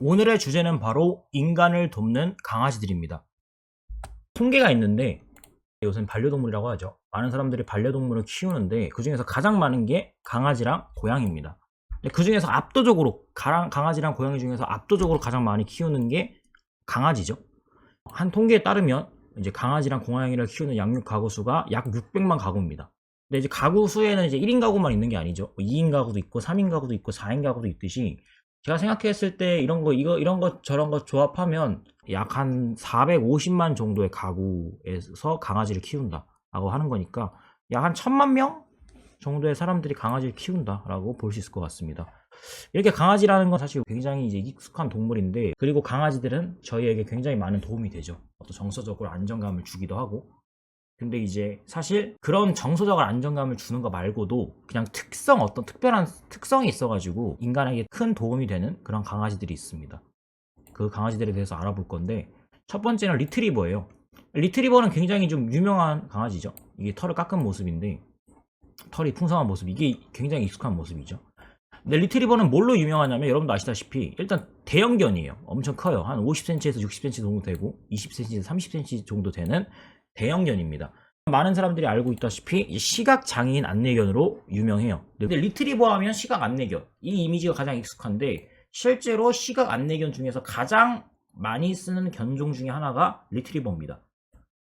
오늘의 주제는 바로 인간을 돕는 강아지들입니다. 통계가 있는데 요새는 반려동물이라고 하죠. 많은 사람들이 반려동물을 키우는데 그 중에서 가장 많은 게 강아지랑 고양이입니다. 그 중에서 압도적으로 강아지랑 고양이 중에서 압도적으로 가장 많이 키우는 게 강아지죠. 한 통계에 따르면 이제 강아지랑 고양이를 키우는 양육 가구 수가 약 600만 가구입니다. 근데 이제 가구 수에는 이제 1인 가구만 있는 게 아니죠. 2인 가구도 있고 3인 가구도 있고 4인 가구도 있듯이 제가 생각했을 때 이런 거 저런 거 조합하면 약 한 450만 정도의 가구에서 강아지를 키운다라고 하는 거니까 약 한 1000만 명 정도의 사람들이 강아지를 키운다라고 볼 수 있을 것 같습니다. 이렇게 강아지라는 건 사실 굉장히 이제 익숙한 동물인데, 그리고 강아지들은 저희에게 굉장히 많은 도움이 되죠. 어떤 정서적으로 안정감을 주기도 하고. 근데 이제 사실 그런 정서적 안정감을 주는 거 말고도 그냥 어떤 특별한 특성이 있어가지고 인간에게 큰 도움이 되는 그런 강아지들이 있습니다. 그 강아지들에 대해서 알아볼 건데, 첫 번째는 리트리버예요. 리트리버는 굉장히 좀 유명한 강아지죠. 이게 털을 깎은 모습인데, 털이 풍성한 모습, 이게 굉장히 익숙한 모습이죠. 근데 리트리버는 뭘로 유명하냐면, 여러분도 아시다시피 일단 대형견이에요. 엄청 커요. 한 50cm에서 60cm 정도 되고 20cm에서 30cm 정도 되는 대형견입니다. 많은 사람들이 알고 있다시피 시각장애인 안내견으로 유명해요. 근데 리트리버 하면 시각 안내견, 이 이미지가 가장 익숙한데, 실제로 시각 안내견 중에서 가장 많이 쓰는 견종 중에 하나가 리트리버입니다.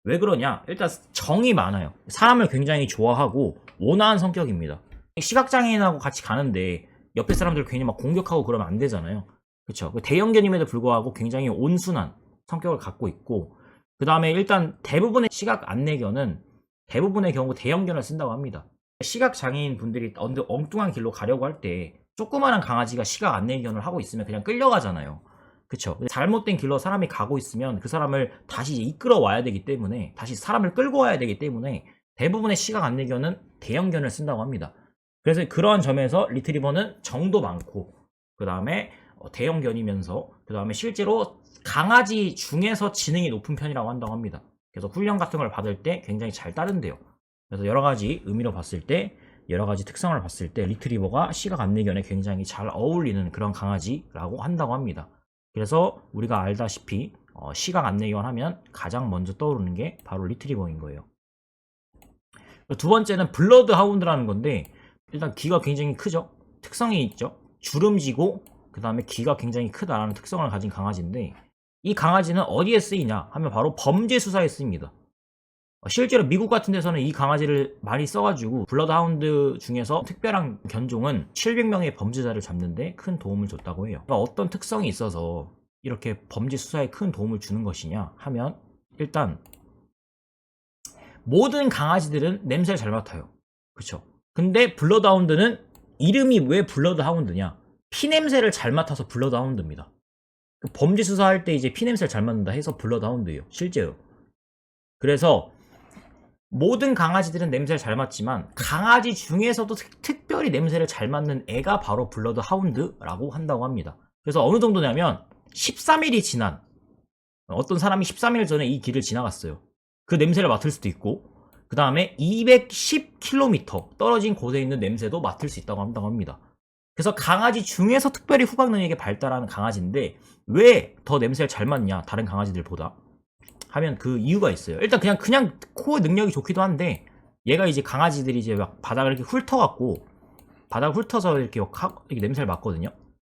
왜 그러냐? 일단 정이 많아요. 사람을 굉장히 좋아하고 온화한 성격입니다. 시각장애인하고 같이 가는데 옆에 사람들 괜히 막 공격하고 그러면 안 되잖아요. 그렇죠? 대형견임에도 불구하고 굉장히 온순한 성격을 갖고 있고, 그 다음에 일단 대부분의 시각 안내견은 대부분의 경우 대형견을 쓴다고 합니다. 시각장애인 분들이 엉뚱한 길로 가려고 할 때 조그마한 강아지가 시각 안내견을 하고 있으면 그냥 끌려가잖아요. 그쵸? 잘못된 길로 사람이 가고 있으면 그 사람을 다시 이끌어 와야 되기 때문에, 다시 사람을 끌고 와야 되기 때문에 대부분의 시각 안내견은 대형견을 쓴다고 합니다. 그래서 그러한 점에서 리트리버는 정도 많고, 그 다음에 대형견이면서, 그 다음에 실제로 강아지 중에서 지능이 높은 편이라고 한다고 합니다. 그래서 훈련 같은 걸 받을 때 굉장히 잘 따른대요. 그래서 여러 가지 의미로 봤을 때, 여러 가지 특성을 봤을 때 리트리버가 시각 안내견에 굉장히 잘 어울리는 그런 강아지라고 한다고 합니다. 그래서 우리가 알다시피 시각 안내견 하면 가장 먼저 떠오르는 게 바로 리트리버인 거예요. 두 번째는 블러드 하운드라는 건데, 일단 귀가 굉장히 크죠. 특성이 있죠. 주름지고 그 다음에 귀가 굉장히 크다라는 특성을 가진 강아지인데, 이 강아지는 어디에 쓰이냐 하면 바로 범죄 수사에 쓰입니다. 실제로 미국 같은 데서는 이 강아지를 많이 써가지고 블러드 하운드 중에서 특별한 견종은 700명의 범죄자를 잡는데 큰 도움을 줬다고 해요. 그러니까 어떤 특성이 있어서 이렇게 범죄 수사에 큰 도움을 주는 것이냐 하면, 일단 모든 강아지들은 냄새를 잘 맡아요. 그쵸? 근데 블러드 하운드는, 이름이 왜 블러드 하운드냐, 피냄새를 잘 맡아서 블러드 하운드입니다. 범죄 수사할 때 이제 피냄새를 잘 맡는다 해서 블러드 하운드예요, 실제로. 그래서 모든 강아지들은 냄새를 잘 맡지만 강아지 중에서도 특별히 냄새를 잘 맡는 애가 바로 블러드 하운드라고 한다고 합니다. 그래서 어느 정도냐면 13일이 지난, 어떤 사람이 13일 전에 이 길을 지나갔어요. 그 냄새를 맡을 수도 있고, 그 다음에 210km 떨어진 곳에 있는 냄새도 맡을 수 있다고 한다고 합니다. 그래서 강아지 중에서 특별히 후각 능력이 발달하는 강아지인데, 왜 더 냄새를 잘 맡냐 다른 강아지들보다 하면 그 이유가 있어요. 일단 그냥 코 능력이 좋기도 한데, 얘가 이제 강아지들이 이제 막 바닥을 이렇게 훑어갖고, 바닥을 훑어서 이렇게 냄새를 맡거든요.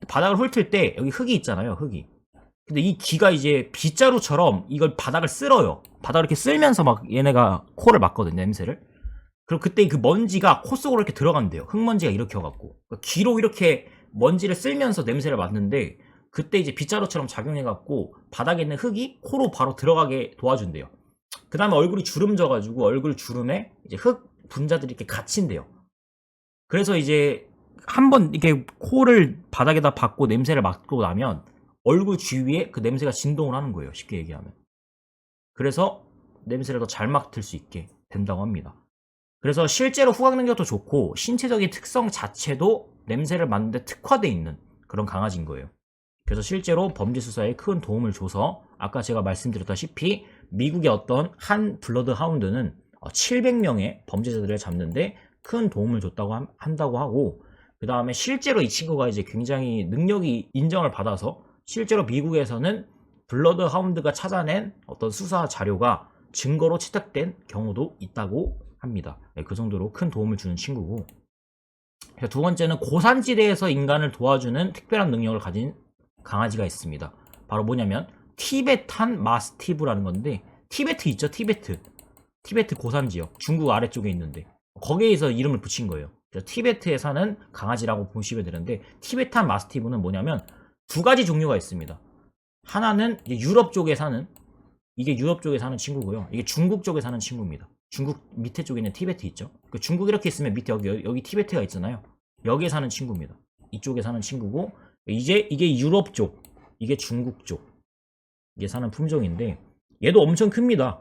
바닥을 훑을 때 여기 흙이 있잖아요, 흙이. 근데 이 귀가 이제 빗자루처럼 이걸 바닥을 쓸어요. 바닥을 이렇게 쓸면서 막 얘네가 코를 맡거든요, 냄새를. 그럼 그때 그 먼지가 코 속으로 이렇게 들어간대요. 흙먼지가 일으켜갖고. 그러니까 귀로 이렇게 먼지를 쓸면서 냄새를 맡는데, 그때 이제 빗자루처럼 작용해갖고 바닥에 있는 흙이 코로 바로 들어가게 도와준대요. 그 다음에 얼굴이 주름져가지고 얼굴 주름에 이제 흙 분자들이 이렇게 갇힌대요. 그래서 이제 한번 이렇게 코를 바닥에다 박고 냄새를 맡고 나면 얼굴 주위에 그 냄새가 진동을 하는 거예요, 쉽게 얘기하면. 그래서 냄새를 더 잘 맡을 수 있게 된다고 합니다. 그래서 실제로 후각 능력도 좋고 신체적인 특성 자체도 냄새를 맡는데 특화되어 있는 그런 강아지인 거예요. 그래서 실제로 범죄 수사에 큰 도움을 줘서, 아까 제가 말씀드렸다시피 미국의 어떤 한 블러드 하운드는 700명의 범죄자들을 잡는데 큰 도움을 줬다고 한다고 하고, 그 다음에 실제로 이 친구가 이제 굉장히 능력이 인정을 받아서 실제로 미국에서는 블러드 하운드가 찾아낸 어떤 수사 자료가 증거로 채택된 경우도 있다고 합니다. 네, 그 정도로 큰 도움을 주는 친구고, 두 번째는 고산지대에서 인간을 도와주는 특별한 능력을 가진 강아지가 있습니다. 바로 뭐냐면 티베탄 마스티브라는 건데, 티베트 있죠? 티베트 고산지역, 중국 아래쪽에 있는데 거기에서 이름을 붙인 거예요. 티베트에 사는 강아지라고 보시면 되는데, 티베탄 마스티브는 뭐냐면 두 가지 종류가 있습니다. 하나는 유럽 쪽에 사는, 이게 유럽 쪽에 사는 친구고요. 이게 중국 쪽에 사는 친구입니다. 중국 밑에 쪽에 있는 티베트 있죠? 그 중국 이렇게 있으면 밑에 여기 티베트가 있잖아요. 여기에 사는 친구입니다. 이쪽에 사는 친구고, 이게 유럽 쪽, 이게 중국 쪽, 이게 사는 품종인데, 얘도 엄청 큽니다.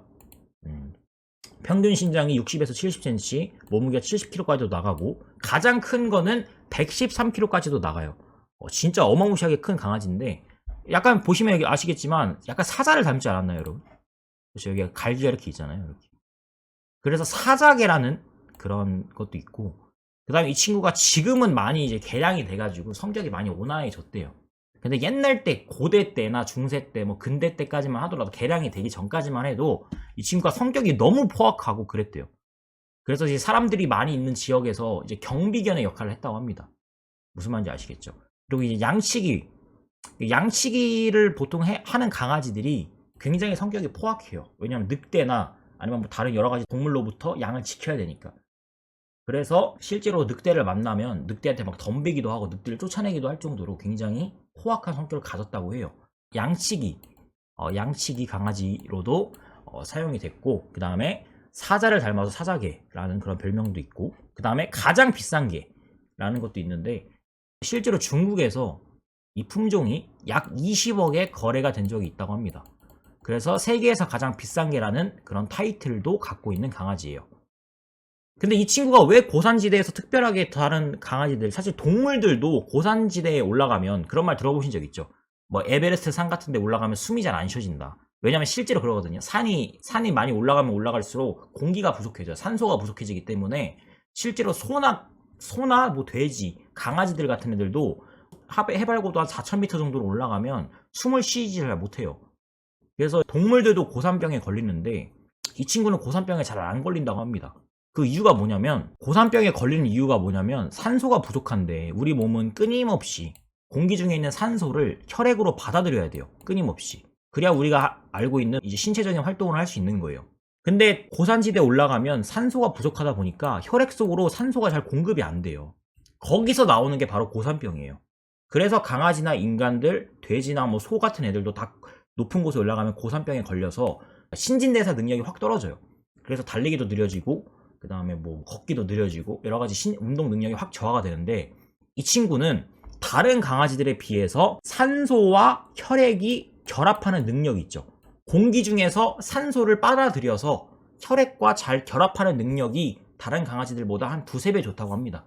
평균 신장이 60에서 70cm, 몸무게가 70kg까지도 나가고, 가장 큰 거는 113kg까지도 나가요. 진짜 어마무시하게 큰 강아지인데, 약간 보시면 여기 아시겠지만 약간 사자를 닮지 않았나요, 여러분? 그렇죠. 여기 갈기가 이렇게 있잖아요, 이렇게. 그래서 사자개라는 그런 것도 있고, 그 다음에 이 친구가 지금은 많이 이제 개량이 돼가지고 성격이 많이 온화해졌대요. 근데 옛날 때, 고대 때나 중세 때, 뭐 근대 때까지만 하더라도, 개량이 되기 전까지만 해도 이 친구가 성격이 너무 포악하고 그랬대요. 그래서 이제 사람들이 많이 있는 지역에서 이제 경비견의 역할을 했다고 합니다. 무슨 말인지 아시겠죠? 그리고 이제 양치기를 보통 하는 강아지들이 굉장히 성격이 포악해요. 왜냐하면 늑대나 아니면 뭐 다른 여러 가지 동물로부터 양을 지켜야 되니까. 그래서 실제로 늑대를 만나면 늑대한테 막 덤비기도 하고 늑대를 쫓아내기도 할 정도로 굉장히 포악한 성격을 가졌다고 해요. 양치기 강아지로도 사용이 됐고, 그 다음에 사자를 닮아서 사자개라는 그런 별명도 있고, 그 다음에 가장 비싼 개라는 것도 있는데, 실제로 중국에서 이 품종이 약 20억에 거래가 된 적이 있다고 합니다. 그래서 세계에서 가장 비싼 개라는 그런 타이틀도 갖고 있는 강아지예요. 근데 이 친구가 왜 고산지대에서 특별하게 다른 강아지들, 사실 동물들도 고산지대에 올라가면 그런 말 들어보신 적 있죠? 뭐 에베레스트 산 같은 데 올라가면 숨이 잘 안 쉬어진다. 왜냐면 실제로 그러거든요. 산이 많이 올라가면 올라갈수록 공기가 부족해져요. 산소가 부족해지기 때문에 실제로 소나 뭐 돼지, 강아지들 같은 애들도 해발고도 한 4,000m 정도로 올라가면 숨을 쉬지 잘 못해요. 그래서 동물들도 고산병에 걸리는데 이 친구는 고산병에 잘 안 걸린다고 합니다. 그 이유가 뭐냐면, 고산병에 걸리는 이유가 뭐냐면 산소가 부족한데 우리 몸은 끊임없이 공기 중에 있는 산소를 혈액으로 받아들여야 돼요. 끊임없이. 그래야 우리가 알고 있는 이제 신체적인 활동을 할 수 있는 거예요. 근데 고산지대에 올라가면 산소가 부족하다 보니까 혈액 속으로 산소가 잘 공급이 안 돼요. 거기서 나오는 게 바로 고산병이에요. 그래서 강아지나 인간들, 돼지나 뭐 소 같은 애들도 다 높은 곳에 올라가면 고산병에 걸려서 신진대사 능력이 확 떨어져요. 그래서 달리기도 느려지고, 그 다음에 뭐 걷기도 느려지고, 여러 가지 운동 능력이 확 저하가 되는데, 이 친구는 다른 강아지들에 비해서 산소와 혈액이 결합하는 능력이 있죠. 공기 중에서 산소를 빨아들여서 혈액과 잘 결합하는 능력이 다른 강아지들보다 한 2~3배 좋다고 합니다.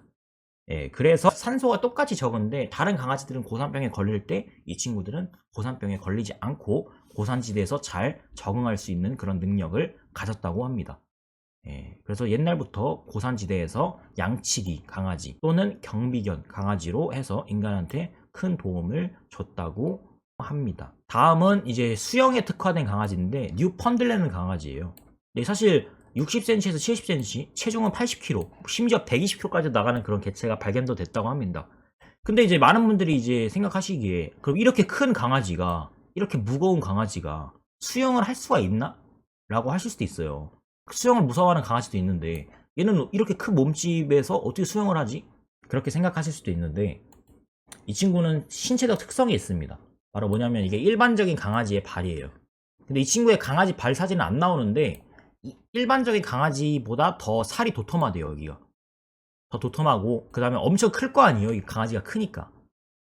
예, 그래서 산소가 똑같이 적은데 다른 강아지들은 고산병에 걸릴 때 이 친구들은 고산병에 걸리지 않고 고산지대에서 잘 적응할 수 있는 그런 능력을 가졌다고 합니다. 예, 그래서 옛날부터 고산지대에서 양치기 강아지 또는 경비견 강아지로 해서 인간한테 큰 도움을 줬다고 합니다. 다음은 이제 수영에 특화된 강아지인데 뉴펀들랜드 강아지예요. 근데 사실 60cm에서 70cm, 체중은 80kg, 심지어 120kg까지 나가는 그런 개체가 발견도 됐다고 합니다. 근데 이제 많은 분들이 이제 생각하시기에, 그럼 이렇게 큰 강아지가, 이렇게 무거운 강아지가 수영을 할 수가 있나? 라고 하실 수도 있어요. 수영을 무서워하는 강아지도 있는데 얘는 이렇게 큰 몸집에서 어떻게 수영을 하지? 그렇게 생각하실 수도 있는데, 이 친구는 신체적 특성이 있습니다. 바로 뭐냐면 이게 일반적인 강아지의 발이에요. 근데 이 친구의 강아지 발 사진은 안 나오는데 일반적인 강아지보다 더 살이 도톰하대요. 여기가 더 도톰하고, 그 다음에 엄청 클 거 아니에요, 이 강아지가 크니까.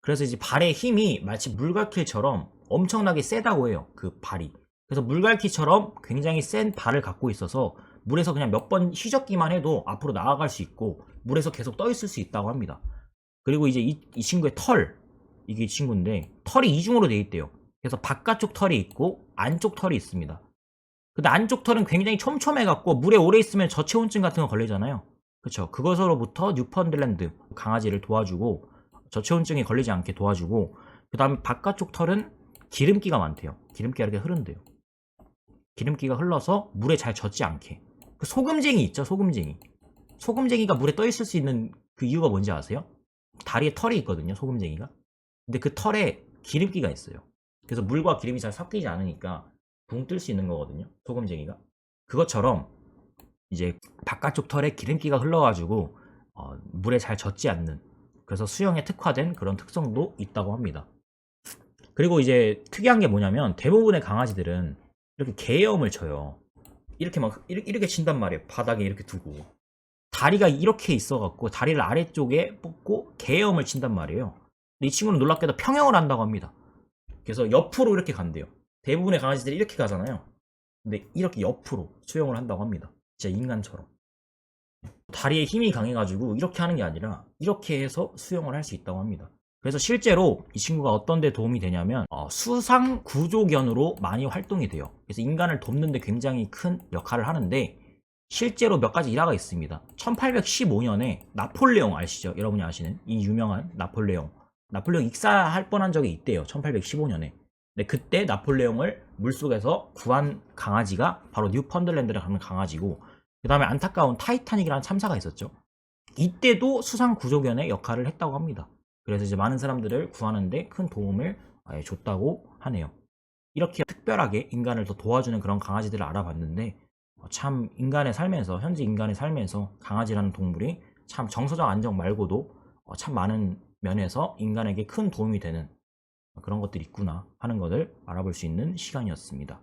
그래서 이제 발의 힘이 마치 물갈퀴처럼 엄청나게 세다고 해요, 그 발이. 그래서 물갈퀴처럼 굉장히 센 발을 갖고 있어서 물에서 그냥 몇 번 휘젓기만 해도 앞으로 나아갈 수 있고 물에서 계속 떠 있을 수 있다고 합니다. 그리고 이제 이 친구의 이게 이 친구인데 털이 이중으로 되어 있대요. 그래서 바깥쪽 털이 있고 안쪽 털이 있습니다. 근데 안쪽 털은 굉장히 촘촘해갖고 물에 오래 있으면 저체온증 같은 거 걸리잖아요. 그쵸? 그것으로부터 뉴펀들랜드 강아지를 도와주고, 저체온증이 걸리지 않게 도와주고, 그 다음에 바깥쪽 털은 기름기가 많대요. 기름기가 이렇게 흐른대요. 기름기가 흘러서 물에 잘 젖지 않게. 그 소금쟁이 있죠, 소금쟁이. 소금쟁이가 물에 떠 있을 수 있는 그 이유가 뭔지 아세요? 다리에 털이 있거든요, 소금쟁이가. 근데 그 털에 기름기가 있어요. 그래서 물과 기름이 잘 섞이지 않으니까 붕 뜰 수 있는 거거든요, 소금쟁이가. 그것처럼 이제 바깥쪽 털에 기름기가 흘러가지고 물에 잘 젖지 않는, 그래서 수영에 특화된 그런 특성도 있다고 합니다. 그리고 이제 특이한 게 뭐냐면 대부분의 강아지들은 이렇게 개헤엄을 쳐요. 이렇게 막 이렇게 친단 말이에요. 바닥에 이렇게 두고 다리가 이렇게 있어갖고 다리를 아래쪽에 뻗고 개헤엄을 친단 말이에요. 근데 이 친구는 놀랍게도 평형을 한다고 합니다. 그래서 옆으로 이렇게 간대요. 대부분의 강아지들이 이렇게 가잖아요. 근데 이렇게 옆으로 수영을 한다고 합니다. 진짜 인간처럼. 다리에 힘이 강해가지고 이렇게 하는 게 아니라 이렇게 해서 수영을 할 수 있다고 합니다. 그래서 실제로 이 친구가 어떤 데 도움이 되냐면 수상 구조견으로 많이 활동이 돼요. 그래서 인간을 돕는 데 굉장히 큰 역할을 하는데 실제로 몇 가지 일화가 있습니다. 1815년에 나폴레옹 아시죠? 여러분이 아시는 이 유명한 나폴레옹 익사할 뻔한 적이 있대요. 1815년에. 근데 그때 나폴레옹을 물속에서 구한 강아지가 바로 뉴펀들랜드를 가는 강아지고, 그 다음에 안타까운 타이타닉이라는 참사가 있었죠. 이때도 수상 구조견의 역할을 했다고 합니다. 그래서 이제 많은 사람들을 구하는데 큰 도움을 줬다고 하네요. 이렇게 특별하게 인간을 더 도와주는 그런 강아지들을 알아봤는데 참 인간의 삶에서, 현재 인간의 삶에서 강아지라는 동물이 참 정서적 안정 말고도 참 많은 면에서 인간에게 큰 도움이 되는 그런 것들이 있구나 하는 것을 알아볼 수 있는 시간이었습니다.